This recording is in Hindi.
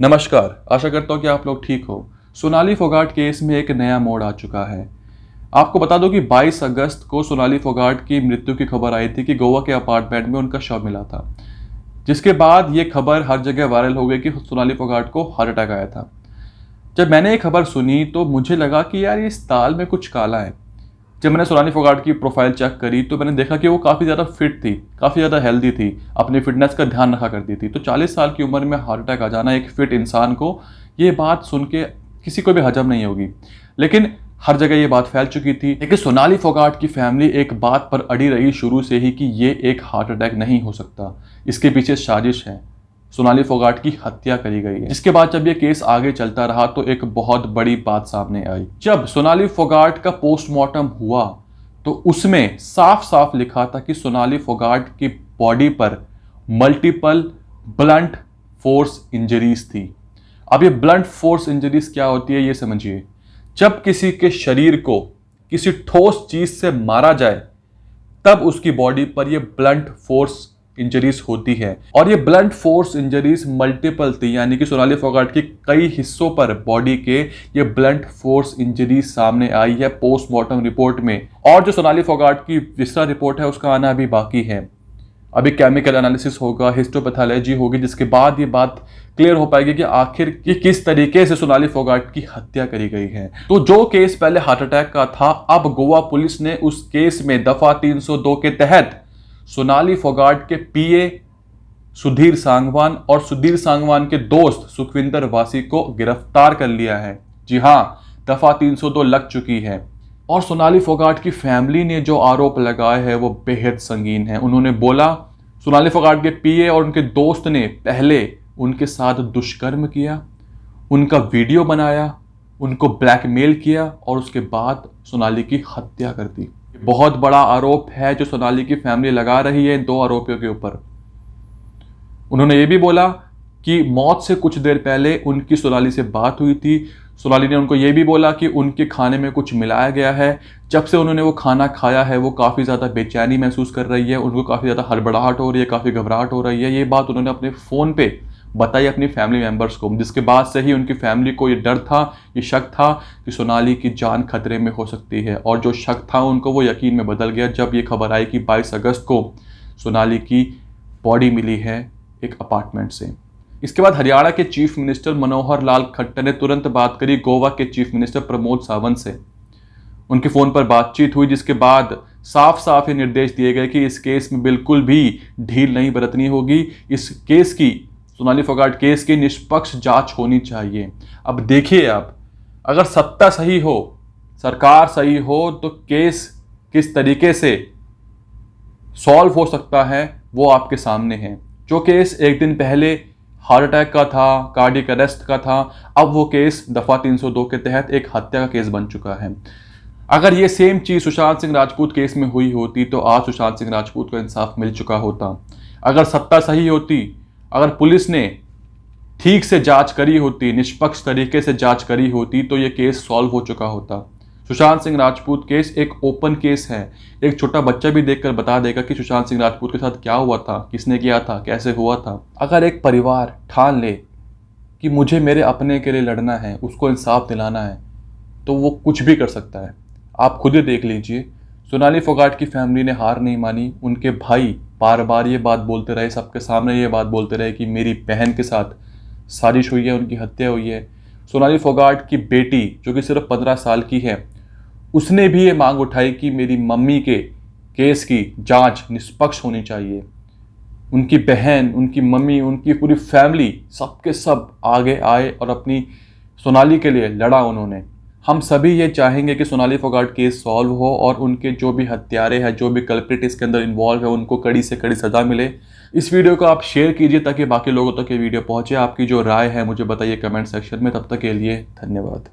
नमस्कार, आशा करता हूँ कि आप लोग ठीक हो। सोनाली फोगाट केस में एक नया मोड़ आ चुका है। आपको बता दो कि 22 अगस्त को सोनाली फोगाट की मृत्यु की खबर आई थी कि गोवा के अपार्टमेंट में उनका शव मिला था, जिसके बाद ये खबर हर जगह वायरल हो गई कि सोनाली फोगाट को हार्ट अटैक आया था। जब मैंने ये खबर सुनी तो मुझे लगा कि यार इस ताल में कुछ काला है। जब मैंने सोनाली फोगाट की प्रोफाइल चेक करी तो मैंने देखा कि वो काफ़ी ज़्यादा फिट थी, काफ़ी ज़्यादा हेल्दी थी, अपनी फिटनेस का ध्यान रखा करती थी। तो 40 साल की उम्र में हार्ट अटैक आ जाना एक फिट इंसान को, ये बात सुन के किसी को भी हजम नहीं होगी। लेकिन हर जगह ये बात फैल चुकी थी। लेकिन सोनाली फोगाट की फैमिली एक बात पर अड़ी रही शुरू से ही कि ये एक हार्ट अटैक नहीं हो सकता, इसके पीछे साजिश है, सोनाली फोगाट की हत्या करी गई है। जिसके बाद जब ये केस आगे चलता रहा तो एक बहुत बड़ी बात सामने आई। जब सोनाली फोगाट का पोस्टमार्टम हुआ तो उसमें साफ साफ लिखा था कि सोनाली फोगाट की बॉडी पर मल्टीपल ब्लंट फोर्स इंजरीज थी। अब ये ब्लंट फोर्स इंजरीज क्या होती है ये समझिए। जब किसी के शरीर को किसी ठोस चीज से मारा जाए तब उसकी बॉडी पर ये ब्लंट फोर्स इंजरीज होती है, और ये ब्लंट फोर्स इंजरीज मल्टीपल थी, यानी कि सोनाली फोगाट के कई हिस्सों पर बॉडी के ये ब्लंट फोर्स इंजरीज सामने आई है पोस्टमार्टम रिपोर्ट में। और जो सोनाली फोगाट की विस्तार रिपोर्ट है उसका आना अभी बाकी है। अभी केमिकल एनालिसिस होगा, हिस्टोपैथोलॉजी होगी, जिसके बाद ये बात क्लियर हो पाएगी कि आखिर किस तरीके से सोनाली फोगाट की हत्या करी गई है। तो जो केस पहले हार्ट अटैक का था, अब गोवा पुलिस ने उस केस में दफा 302 के तहत सोनाली फोगाट के पीए सुधीर सांगवान और सुधीर सांगवान के दोस्त सुखविंदर वासी को गिरफ्तार कर लिया है। जी हां, दफा 302 लग चुकी है। और सोनाली फोगाट की फैमिली ने जो आरोप लगाए हैं वो बेहद संगीन है। उन्होंने बोला सोनाली फोगाट के पीए और उनके दोस्त ने पहले उनके साथ दुष्कर्म किया, उनका वीडियो बनाया, उनको ब्लैकमेल किया और उसके बाद सोनाली की हत्या कर दी। बहुत बड़ा आरोप है जो सोनाली की फैमिली लगा रही है इन दो आरोपियों के ऊपर। उन्होंने ये भी बोला कि मौत से कुछ देर पहले उनकी सोनाली से बात हुई थी। सोनाली ने उनको ये भी बोला कि उनके खाने में कुछ मिलाया गया है। जब से उन्होंने वो खाना खाया है वो काफ़ी ज़्यादा बेचैनी महसूस कर रही है, उनको काफ़ी ज़्यादा हड़बड़ाहट हो रही है, काफ़ी घबराहट हो रही है। ये बात उन्होंने अपने फ़ोन पे बताई अपनी फैमिली मेंबर्स को, जिसके बाद से ही उनकी फैमिली को ये डर था, ये शक था कि सोनाली की जान खतरे में हो सकती है। और जो शक था उनको वो यकीन में बदल गया जब ये खबर आई कि 22 अगस्त को सोनाली की बॉडी मिली है एक अपार्टमेंट से। इसके बाद हरियाणा के चीफ मिनिस्टर मनोहर लाल खट्टर ने तुरंत बात करी गोवा के चीफ मिनिस्टर प्रमोद सावंत से। उनके फ़ोन पर बातचीत हुई, जिसके बाद साफ साफ ये निर्देश दिए गए कि इस केस में बिल्कुल भी ढील नहीं बरतनी होगी। इस केस की, सोनाली फोगाट केस की निष्पक्ष जांच होनी चाहिए। अब देखिए, आप अगर सत्ता सही हो, सरकार सही हो, तो केस किस तरीके से सॉल्व हो सकता है वो आपके सामने है। जो केस एक दिन पहले हार्ट अटैक का था, कार्डियक अरेस्ट का था, अब वो केस दफा 302 के तहत एक हत्या का केस बन चुका है। अगर ये सेम चीज सुशांत सिंह राजपूत केस में हुई होती तो आज सुशांत सिंह राजपूत को इंसाफ मिल चुका होता। अगर सत्ता सही होती, अगर पुलिस ने ठीक से जांच करी होती, निष्पक्ष तरीके से जांच करी होती, तो ये केस सॉल्व हो चुका होता। सुशांत सिंह राजपूत केस एक ओपन केस है। एक छोटा बच्चा भी देखकर बता देगा कि सुशांत सिंह राजपूत के साथ क्या हुआ था, किसने किया था, कैसे हुआ था। अगर एक परिवार ठान ले कि मुझे मेरे अपने के लिए लड़ना है, उसको इंसाफ दिलाना है, तो वो कुछ भी कर सकता है। आप खुद ही देख लीजिए, सोनाली फोगाट की फैमिली ने हार नहीं मानी। उनके भाई बार बार ये बात बोलते रहे, सबके सामने ये बात बोलते रहे कि मेरी बहन के साथ साजिश हुई है, उनकी हत्या हुई है। सोनाली फोगाट की बेटी जो कि सिर्फ 15 साल की है, उसने भी ये मांग उठाई कि मेरी मम्मी के केस की जांच निष्पक्ष होनी चाहिए। उनकी बहन, उनकी मम्मी, उनकी पूरी फैमिली, सबके सब आगे आए और अपनी सोनाली के लिए लड़ा उन्होंने। हम सभी ये चाहेंगे कि सोनाली फोगाट केस सॉल्व हो और उनके जो भी हत्यारे हैं, जो भी कल्प्रिट इसके अंदर इन्वॉल्व है, उनको कड़ी से कड़ी सज़ा मिले। इस वीडियो को आप शेयर कीजिए ताकि बाकी लोगों तक ये वीडियो पहुंचे। आपकी जो राय है मुझे बताइए कमेंट सेक्शन में। तब तक के लिए धन्यवाद।